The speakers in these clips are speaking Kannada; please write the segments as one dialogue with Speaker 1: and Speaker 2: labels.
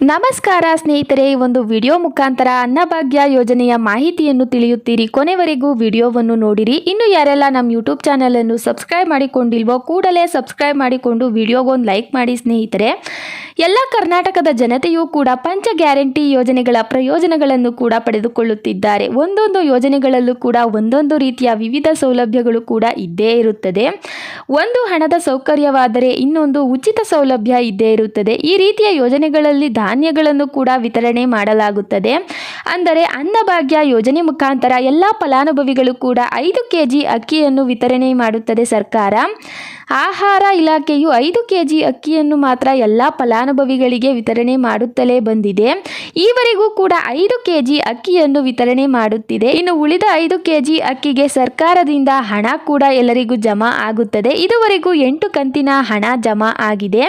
Speaker 1: ನಮಸ್ಕಾರ ಸ್ನೇಹಿತರೆ, ಈ ಒಂದು ವಿಡಿಯೋ ಮುಖಾಂತರ ಅನ್ನಭಾಗ್ಯ ಯೋಜನೆಯ ಮಾಹಿತಿಯನ್ನು ತಿಳಿಯುತ್ತೀರಿ. ಕೊನೆವರೆಗೂ ವಿಡಿಯೋವನ್ನು ನೋಡಿರಿ. ಇನ್ನು ಯಾರೆಲ್ಲ ನಮ್ಮ ಯೂಟ್ಯೂಬ್ ಚಾನಲನ್ನು ಸಬ್ಸ್ಕ್ರೈಬ್ ಮಾಡಿಕೊಂಡಿಲ್ವೋ ಕೂಡಲೇ ಸಬ್ಸ್ಕ್ರೈಬ್ ಮಾಡಿಕೊಂಡು ವಿಡಿಯೋಗೊಂದು ಲೈಕ್ ಮಾಡಿ ಸ್ನೇಹಿತರೆ. ಎಲ್ಲ ಕರ್ನಾಟಕದ ಜನತೆಯೂ ಕೂಡ ಪಂಚ ಗ್ಯಾರಂಟಿ ಯೋಜನೆಗಳ ಪ್ರಯೋಜನಗಳನ್ನು ಕೂಡ ಪಡೆದುಕೊಳ್ಳುತ್ತಿದ್ದಾರೆ. ಒಂದೊಂದು ಯೋಜನೆಗಳಲ್ಲೂ ಕೂಡ ಒಂದೊಂದು ರೀತಿಯ ವಿವಿಧ ಸೌಲಭ್ಯಗಳು ಕೂಡ ಇದ್ದೇ ಇರುತ್ತದೆ. ಒಂದು ಹಣದ ಸೌಕರ್ಯವಾದರೆ ಇನ್ನೊಂದು ಉಚಿತ ಸೌಲಭ್ಯ ಇದ್ದೇ ಇರುತ್ತದೆ. ಈ ರೀತಿಯ ಯೋಜನೆಗಳಲ್ಲಿ ಧಾನ್ಯಗಳನ್ನು ಕೂಡ ವಿತರಣೆ ಮಾಡಲಾಗುತ್ತದೆ. ಅಂದರೆ ಅನ್ನಭಾಗ್ಯ ಯೋಜನೆ ಮುಖಾಂತರ ಎಲ್ಲ ಫಲಾನುಭವಿಗಳು ಕೂಡ 5 kg ಅಕ್ಕಿಯನ್ನು ವಿತರಣೆ ಮಾಡುತ್ತದೆ ಸರ್ಕಾರ. ಆಹಾರ ಇಲಾಖೆಯು 5 kg ಅಕ್ಕಿಯನ್ನು ಮಾತ್ರ ಎಲ್ಲ ಫಲಾನುಭವಿಗಳಿಗೆ ವಿತರಣೆ ಮಾಡುತ್ತಲೇ ಬಂದಿದೆ. ಈವರೆಗೂ ಕೂಡ 5 kg ಅಕ್ಕಿಯನ್ನು ವಿತರಣೆ ಮಾಡುತ್ತಿದೆ. ಇನ್ನು ಉಳಿದ 5 kg ಅಕ್ಕಿಗೆ ಸರ್ಕಾರದಿಂದ ಹಣ ಕೂಡ ಎಲ್ಲರಿಗೂ ಜಮಾ ಆಗುತ್ತದೆ. ಇದುವರೆಗೂ 8 ಕಂತಿನ ಹಣ ಜಮಾ ಆಗಿದೆ.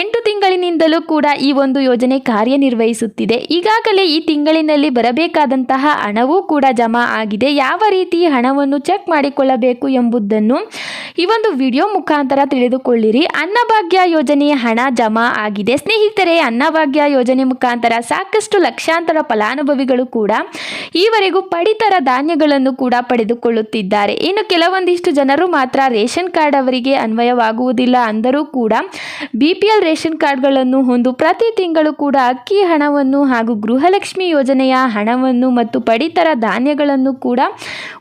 Speaker 1: 8 ತಿಂಗಳಿನಿಂದಲೂ ಕೂಡ ಈ ಒಂದು ಯೋಜನೆ ಕಾರ್ಯನಿರ್ವಹಿಸುತ್ತಿದೆ. ಈಗಾಗಲೇ ಈ ತಿಂಗಳಿನಲ್ಲಿ ಬರಬೇಕಾದಂತಹ ಹಣವೂ ಕೂಡ ಜಮಾ ಆಗಿದೆ. ಯಾವ ರೀತಿ ಹಣವನ್ನು ಚೆಕ್ ಮಾಡಿಕೊಳ್ಳಬೇಕು ಎಂಬುದನ್ನು ಈ ಒಂದು ವಿಡಿಯೋ ಮುಖಾಂತರ ತಿಳಿದುಕೊಳ್ಳಿರಿ. ಅನ್ನಭಾಗ್ಯ ಯೋಜನೆಯ ಹಣ ಜಮಾ ಆಗಿದೆ ಸ್ನೇಹಿತರೆ. ಅನ್ನಭಾಗ್ಯ ಯೋಜನೆ ಮುಖಾಂತರ ಸಾಕಷ್ಟು ಲಕ್ಷಾಂತರ ಫಲಾನುಭವಿಗಳು ಕೂಡ ಈವರೆಗೂ ಪಡಿತರ ಧಾನ್ಯಗಳನ್ನು ಕೂಡ ಪಡೆದುಕೊಳ್ಳುತ್ತಿದ್ದಾರೆ. ಇನ್ನು ಕೆಲವೊಂದಿಷ್ಟು ಜನರು ಮಾತ್ರ ರೇಷನ್ ಕಾರ್ಡ್ ಅವರಿಗೆ ಅನ್ವಯವಾಗುವುದಿಲ್ಲ ಅಂದರೂ ಕೂಡ BPL ರೇಷನ್ ಕಾರ್ಡ್ಗಳನ್ನು ಹೊಂದು ಪ್ರತಿ ತಿಂಗಳು ಕೂಡ ಅಕ್ಕಿ ಹಣವನ್ನು ಹಾಗೂ ಗೃಹಲಕ್ಷ್ಮಿ ಯೋಜನೆಯ ಹಣವನ್ನು ಮತ್ತು ಪಡಿತರ ಧಾನ್ಯಗಳನ್ನು ಕೂಡ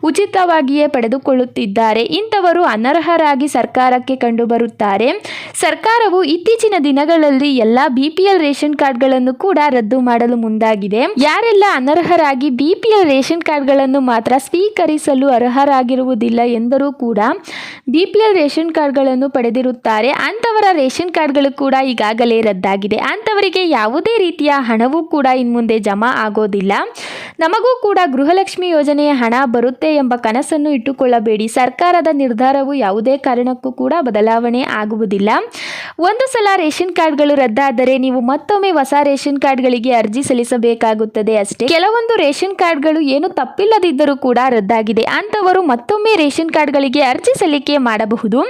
Speaker 1: ಉಚಿತವಾಗಿಯೇ ಪಡೆದುಕೊಳ್ಳುತ್ತಿದ್ದಾರೆ. ಇಂಥವರು ಅನರ್ಹರಾಗಿ ಸರ್ಕಾರಕ್ಕೆ ಕಂಡುಬರುತ್ತಾರೆ. ಸರ್ಕಾರವು ಇತ್ತೀಚಿನ ದಿನಗಳಲ್ಲಿ ಎಲ್ಲ BPL ರೇಷನ್ ಕಾರ್ಡ್ಗಳನ್ನು ಕೂಡ ರದ್ದು ಮಾಡಲು ಮುಂದಾಗಿದೆ. ಯಾರೆಲ್ಲ ಅನರ್ಹರಾಗಿ BPL ರೇಷನ್ ಕಾರ್ಡ್ಗಳನ್ನು ಮಾತ್ರ ಸ್ವೀಕರಿಸಲು ಅರ್ಹರಾಗಿರುವುದಿಲ್ಲ ಎಂದರೂ ಕೂಡ BPL ರೇಷನ್ ಕಾರ್ಡ್ಗಳನ್ನು ಪಡೆದಿರುತ್ತಾರೆ. ಅಂಥವರ ರೇಷನ್ ಕಾರ್ಡ್ಗಳು ಕೂಡ ಈಗಾಗಲೇ ರದ್ದಾಗಿದೆ. ಅಂಥವರಿಗೆ ಯಾವುದೇ ರೀತಿಯ ಹಣವೂ ಕೂಡ ಇನ್ಮುಂದೆ ಜಮಾ ಆಗೋದಿಲ್ಲ. ನಮಗೂ ಕೂಡ ಗೃಹಲಕ್ಷ್ಮಿ ಯೋಜನೆಯ ಹಣ ಬರುತ್ತೆ ಎಂಬ ಕನಸನ್ನು ಇಟ್ಟುಕೊಳ್ಳಬೇಡಿ. ಸರ್ಕಾರದ ನಿರ್ಧಾರವು ಯಾವುದೇ ಕಾರಣಕ್ಕೂ ಕೂಡ ಬದಲಾವಣೆ ಆಗುವುದಿಲ್ಲ. ಒಂದು ಸಲ ರೇಷನ್ ಕಾರ್ಡ್ಗಳು ರದ್ದಾದರೆ ನೀವು ಮತ್ತೊಮ್ಮೆ ಹೊಸ ರೇಷನ್ ಕಾರ್ಡ್ಗಳಿಗೆ ಅರ್ಜಿ ಸಲ್ಲಿಸಬೇಕಾಗುತ್ತದೆ ಅಷ್ಟೇ. ಕೆಲವೊಂದು ರೇಷನ್ ಕಾರ್ಡ್ಗಳು ಏನು ತಪ್ಪಿಲ್ಲದಿದ್ದರೂ ಕೂಡ ರದ್ದಾಗಿದೆ. ಅಂಥವರು ಮತ್ತೊಮ್ಮೆ ರೇಷನ್ ಕಾರ್ಡ್ಗಳಿಗೆ ಅರ್ಜಿ ಸಲ್ಲಿಕೆ ಮಾಡಬಹುದು.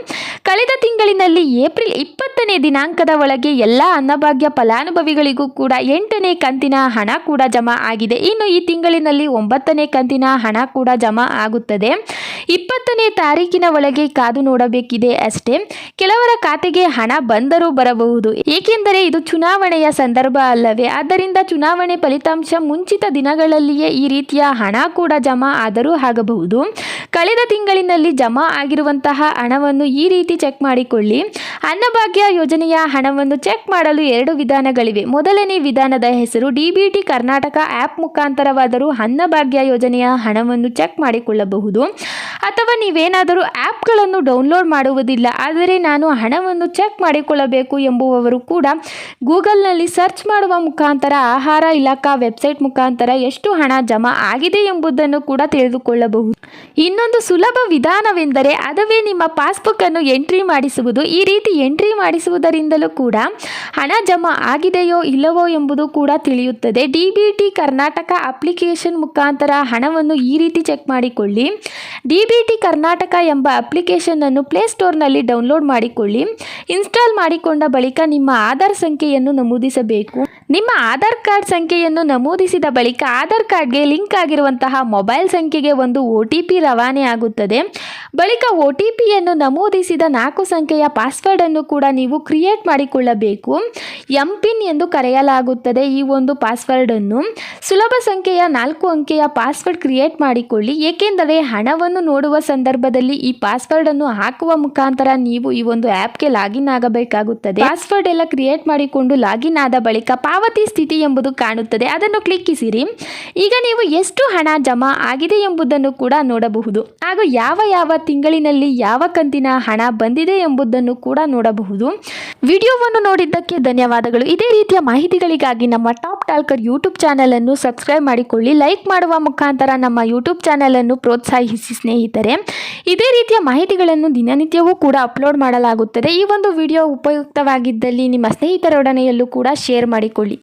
Speaker 1: ಕಳೆದ ತಿಂಗಳಿನಲ್ಲಿ ಏಪ್ರಿಲ್ 20ನೇ ದಿನಾಂಕದ ಒಳಗೆ ಎಲ್ಲ ಅನ್ನಭಾಗ್ಯ ಫಲಾನುಭವಿಗಳಿಗೂ ಕೂಡ 8ನೇ ಕಂತಿನ ಹಣ ಕೂಡ ಜಮಾ ಆಗಿದೆ. ಇನ್ನು ಈ ತಿಂಗಳಿನಲ್ಲಿ 9ನೇ ಕಂತಿನ ಹಣ ಕೂಡ ಜಮಾ ಆಗುತ್ತದೆ. 20ನೇ ತಾರೀಕಿನ ಒಳಗೆ ಕಾದು ನೋಡಬೇಕಿದೆ ಅಷ್ಟೇ. ಕೆಲವರ ಖಾತೆಗೆ ಹಣ ಬಂದರೂ ಬರಬಹುದು. ಏಕೆಂದರೆ ಇದು ಚುನಾವಣೆಯ ಸಂದರ್ಭ ಅಲ್ಲವೇ. ಆದ್ದರಿಂದ ಚುನಾವಣೆ ಫಲಿತಾಂಶ ಮುಂಚಿತ ದಿನಗಳಲ್ಲಿಯೇ ಈ ರೀತಿಯ ಹಣ ಕೂಡ ಜಮಾ ಆದರೂ ಆಗಬಹುದು. ಕಳೆದ ತಿಂಗಳಿನಲ್ಲಿ ಜಮಾ ಆಗಿರುವಂತಹ ಹಣವನ್ನು ಈ ರೀತಿ ಚೆಕ್ ಮಾಡಿಕೊಳ್ಳಿ. ಅನ್ನಭಾಗ್ಯ ಯೋಜನೆಯ ಹಣವನ್ನು ಚೆಕ್ ಮಾಡಲು 2 ವಿಧಾನಗಳಿವೆ. ಮೊದಲನೇ ವಿಧಾನದ ಹೆಸರು DBT ಕರ್ನಾಟಕ ಆ್ಯಪ್ ಮುಖಾಂತರವಾದರೂ ಅನ್ನಭಾಗ್ಯ ಯೋಜನೆಯ ಹಣವನ್ನು ಚೆಕ್ ಮಾಡಿಕೊಳ್ಳಬಹುದು. ಅಥವಾ ನೀವೇನಾದರೂ ಆ್ಯಪ್ಗಳನ್ನು ಡೌನ್ಲೋಡ್ ಮಾಡುವುದಿಲ್ಲ, ಆದರೆ ನಾನು ಹಣವನ್ನು ಚೆಕ್ ಮಾಡಿಕೊಳ್ಳಬೇಕು ಎಂಬುವವರು ಕೂಡ ಗೂಗಲ್ನಲ್ಲಿ ಸರ್ಚ್ ಮಾಡುವ ಮುಖಾಂತರ ಆಹಾರ ಇಲಾಖಾ ವೆಬ್ಸೈಟ್ ಮುಖಾಂತರ ಎಷ್ಟು ಹಣ ಜಮಾ ಆಗಿದೆ ಎಂಬುದನ್ನು ಕೂಡ ತಿಳಿದುಕೊಳ್ಳಬಹುದು. ಇನ್ನೊಂದು ಸುಲಭ ವಿಧಾನವೆಂದರೆ ಅದುವೇ ನಿಮ್ಮ ಪಾಸ್ಬುಕ್ ಅನ್ನು ಎಂಟ್ರಿ ಮಾಡಿಸುವುದು. ಈ ರೀತಿ ಎಂಟ್ರಿ ಮಾಡಿಸುವುದರಿಂದಲೂ ಕೂಡ ಹಣ ಜಮಾ ಆಗಿದೆಯೋ ಇಲ್ಲವೋ ಎಂಬುದು ಕೂಡ ತಿಳಿಯುತ್ತದೆ. DBT ಕರ್ನಾಟಕ ಅಪ್ಲಿಕೇಶನ್ ಮುಖಾಂತರ ಹಣವನ್ನು ಈ ರೀತಿ ಚೆಕ್ ಮಾಡಿಕೊಳ್ಳಿ. DBT ಕರ್ನಾಟಕ ಎಂಬ ಅಪ್ಲಿಕೇಶನ್ ಅನ್ನು ಪ್ಲೇಸ್ಟೋರ್ನಲ್ಲಿ ಡೌನ್ಲೋಡ್ ಮಾಡಿಕೊಳ್ಳಿ. ಇನ್ಸ್ಟಾಲ್ ಮಾಡಿಕೊಂಡ ಬಳಿಕ ನಿಮ್ಮ ಆಧಾರ್ ಸಂಖ್ಯೆಯನ್ನು ನಮೂದಿಸಬೇಕು. ನಿಮ್ಮ ಆಧಾರ್ ಕಾರ್ಡ್ ಸಂಖ್ಯೆಯನ್ನು ನಮೂದಿಸಿದ ಬಳಿಕ ಆಧಾರ್ ಕಾರ್ಡ್ಗೆ ಲಿಂಕ್ ಆಗಿರುವಂತಹ ಮೊಬೈಲ್ ಸಂಖ್ಯೆಗೆ ಒಂದು OTP ರವಾನೆ ಆಗುತ್ತದೆ. ಬಳಿಕ OTPಯನ್ನು ನಮೂದಿಸಿದ 4 ಸಂಖ್ಯೆಯ ಪಾಸ್ವರ್ಡ್ ಅನ್ನು ಕೂಡ ನೀವು ಕ್ರಿಯೇಟ್ ಮಾಡಿಕೊಳ್ಳಬೇಕು. MPIN ಎಂದು ಕರೆಯಲಾಗುತ್ತದೆ ಈ ಒಂದು ಪಾಸ್ವರ್ಡ್ ಅನ್ನು. ಸುಲಭ ಸಂಖ್ಯೆಯ 4 ಅಂಕೆಯ ಪಾಸ್ವರ್ಡ್ ಕ್ರಿಯೇಟ್ ಮಾಡಿಕೊಳ್ಳಿ. ಏಕೆಂದರೆ ಹಣವನ್ನು ನೋಡುವ ಸಂದರ್ಭದಲ್ಲಿ ಈ ಪಾಸ್ವರ್ಡ್ ಅನ್ನು ಹಾಕುವ ಮುಖಾಂತರ ನೀವು ಈ ಒಂದು ಆ್ಯಪ್ಗೆ ಲಾಗಿನ್ ಆಗಬೇಕಾಗುತ್ತದೆ. ಪಾಸ್ವರ್ಡ್ ಎಲ್ಲ ಕ್ರಿಯೇಟ್ ಮಾಡಿಕೊಂಡು ಲಾಗಿನ್ ಆದ ಬಳಿಕ ಪಾವತಿ ಸ್ಥಿತಿ ಎಂಬುದು ಕಾಣುತ್ತದೆ. ಅದನ್ನು ಕ್ಲಿಕ್ಕಿಸಿರಿ. ಈಗ ನೀವು ಎಷ್ಟು ಹಣ ಜಮಾ ಆಗಿದೆ ಎಂಬುದನ್ನು ಕೂಡ ನೋಡಬಹುದು. ಹಾಗೂ ಯಾವ ತಿಂಗಳಿನಲ್ಲಿ ಯಾವ ಕಂತಿನ ಹಣ ಬಂದಿದೆ ಎಂಬುದನ್ನು ಕೂಡ ನೋಡಬಹುದು. ವಿಡಿಯೋವನ್ನು ನೋಡಿದ್ದಕ್ಕೆ ಧನ್ಯವಾದಗಳು. ಇದೇ ರೀತಿಯ ಮಾಹಿತಿಗಳಿಗಾಗಿ ನಮ್ಮ ಟಾಪ್ ಟಾಲ್ಕರ್ ಯೂಟ್ಯೂಬ್ ಚಾನಲ್ ಅನ್ನು ಸಬ್ಸ್ಕ್ರೈಬ್ ಮಾಡಿಕೊಳ್ಳಿ. ಲೈಕ್ ಮಾಡುವ ಮುಖಾಂತರ ನಮ್ಮ ಯೂಟ್ಯೂಬ್ ಚಾನಲ್ ಅನ್ನು ಪ್ರೋತ್ಸಾಹಿಸಿ ಸ್ನೇಹಿತರೆ. ಇದೇ ರೀತಿಯ ಮಾಹಿತಿಗಳನ್ನು ದಿನನಿತ್ಯವೂ ಕೂಡ ಅಪ್ಲೋಡ್ ಮಾಡಲಾಗುತ್ತದೆ. ಈ ಒಂದು ವಿಡಿಯೋ ಉಪಯುಕ್ತವಾಗಿದ್ದಲ್ಲಿ ನಿಮ್ಮ ಸ್ನೇಹಿತರೊಡನೆಯಲ್ಲೂ ಕೂಡ ಶೇರ್ ಮಾಡಿಕೊಳ್ಳಿ.